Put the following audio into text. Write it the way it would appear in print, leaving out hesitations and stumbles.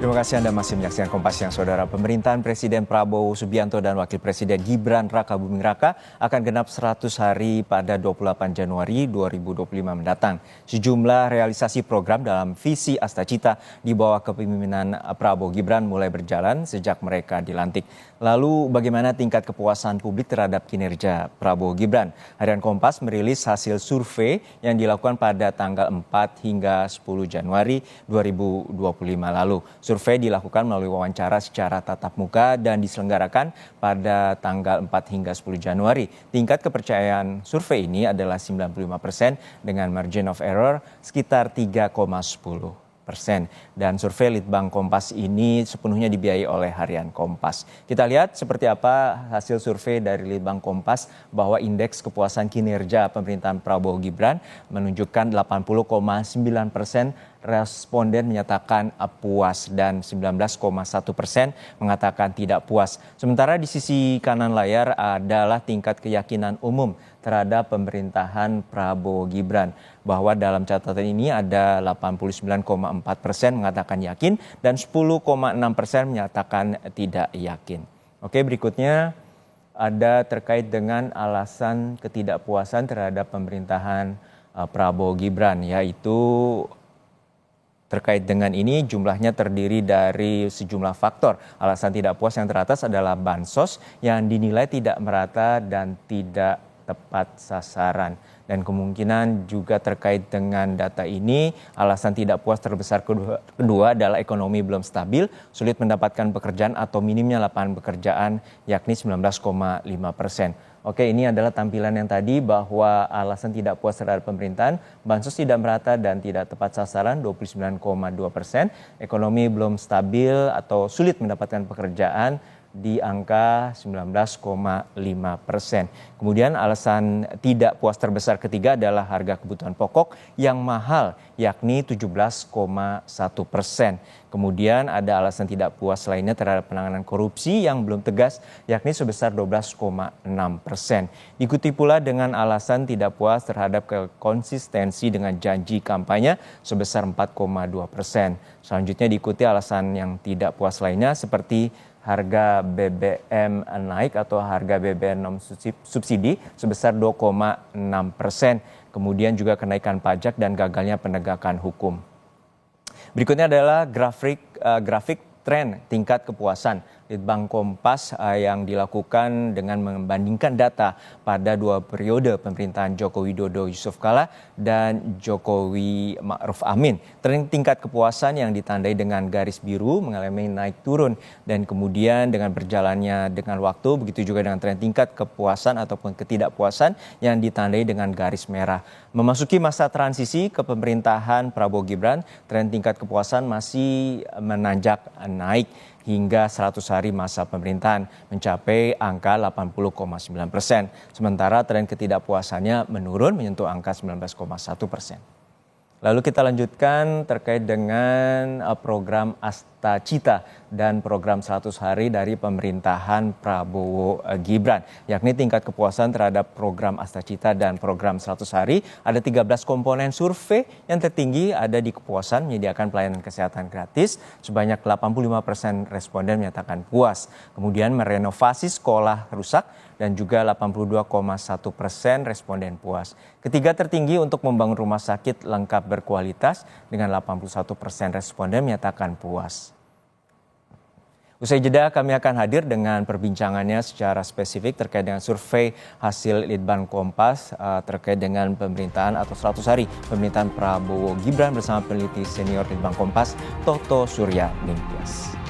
Terima kasih Anda masih menyaksikan Kompas Siang, Saudara. Pemerintahan Presiden Prabowo Subianto dan Wakil Presiden Gibran Rakabuming Raka akan genap 100 hari pada 28 Januari 2025 mendatang. Sejumlah realisasi program dalam visi Astacita di bawah kepemimpinan Prabowo Gibran mulai berjalan sejak mereka dilantik. Lalu bagaimana tingkat kepuasan publik terhadap kinerja Prabowo Gibran? Harian Kompas merilis hasil survei yang dilakukan pada tanggal 4 hingga 10 Januari 2025 lalu. Survei dilakukan melalui wawancara secara tatap muka dan diselenggarakan pada tanggal 4 hingga 10 Januari. Tingkat kepercayaan survei ini adalah 95% dengan margin of error sekitar 3,10%. Dan survei Litbang Kompas ini sepenuhnya dibiayai oleh Harian Kompas. Kita lihat seperti apa hasil survei dari Litbang Kompas bahwa indeks kepuasan kinerja pemerintahan Prabowo Gibran menunjukkan 80,9% responden menyatakan puas dan 19,1% mengatakan tidak puas. Sementara di sisi kanan layar adalah tingkat keyakinan umum terhadap pemerintahan Prabowo Gibran, bahwa dalam catatan ini ada 89,4% mengatakan yakin dan 10,6% menyatakan tidak yakin. Oke, berikutnya ada terkait dengan alasan ketidakpuasan terhadap pemerintahan Prabowo Gibran, yaitu terkait dengan ini jumlahnya terdiri dari sejumlah faktor. Alasan tidak puas yang teratas adalah bansos yang dinilai tidak merata dan tidak tepat sasaran. Dan kemungkinan juga terkait dengan data ini, alasan tidak puas terbesar kedua adalah ekonomi belum stabil, sulit mendapatkan pekerjaan atau minimnya lapangan pekerjaan, yakni 19,5%. Oke, ini adalah tampilan yang tadi bahwa alasan tidak puas terhadap pemerintahan, bansos tidak merata dan tidak tepat sasaran 29,2%, ekonomi belum stabil atau sulit mendapatkan pekerjaan di angka 19,5%. Kemudian alasan tidak puas terbesar ketiga adalah harga kebutuhan pokok yang mahal, yakni 17,1%. Kemudian ada alasan tidak puas lainnya terhadap penanganan korupsi yang belum tegas, yakni sebesar 12,6%. Diikuti pula dengan alasan tidak puas terhadap konsistensi dengan janji kampanye sebesar 4,2%. Selanjutnya diikuti alasan yang tidak puas lainnya seperti harga BBM naik atau harga BBM non subsidi sebesar 2,6%. Kemudian juga kenaikan pajak dan gagalnya penegakan hukum. Berikutnya adalah grafik tren tingkat kepuasan Litbang Kompas yang dilakukan dengan membandingkan data pada dua periode pemerintahan Joko Widodo Yusuf Kala dan Jokowi Ma'ruf Amin. Tren tingkat kepuasan yang ditandai dengan garis biru mengalami naik turun dan kemudian dengan berjalannya dengan waktu, begitu juga dengan tren tingkat kepuasan ataupun ketidakpuasan yang ditandai dengan garis merah. Memasuki masa transisi kepemerintahan Prabowo Gibran, tren tingkat kepuasan masih menanjak naik hingga 100 hari masa pemerintahan mencapai angka 80,9%. Sementara tren ketidakpuasannya menurun menyentuh angka 19,1%. Lalu kita lanjutkan terkait dengan program Astacita dan program 100 hari dari pemerintahan Prabowo Gibran. Yakni tingkat kepuasan terhadap program Astacita dan program 100 hari ada 13 komponen survei. Yang tertinggi ada di kepuasan menyediakan pelayanan kesehatan gratis. Sebanyak 85% responden menyatakan puas. Kemudian merenovasi sekolah rusak dan juga 82,1% responden puas. Ketiga tertinggi untuk membangun rumah sakit lengkap berkualitas dengan 81% responden menyatakan puas. Usai jeda kami akan hadir dengan perbincangannya secara spesifik terkait dengan survei hasil Litbang Kompas terkait dengan pemerintahan atau 100 hari pemerintahan Prabowo Gibran bersama peneliti senior Litbang Kompas Toto Surya Ningtyas.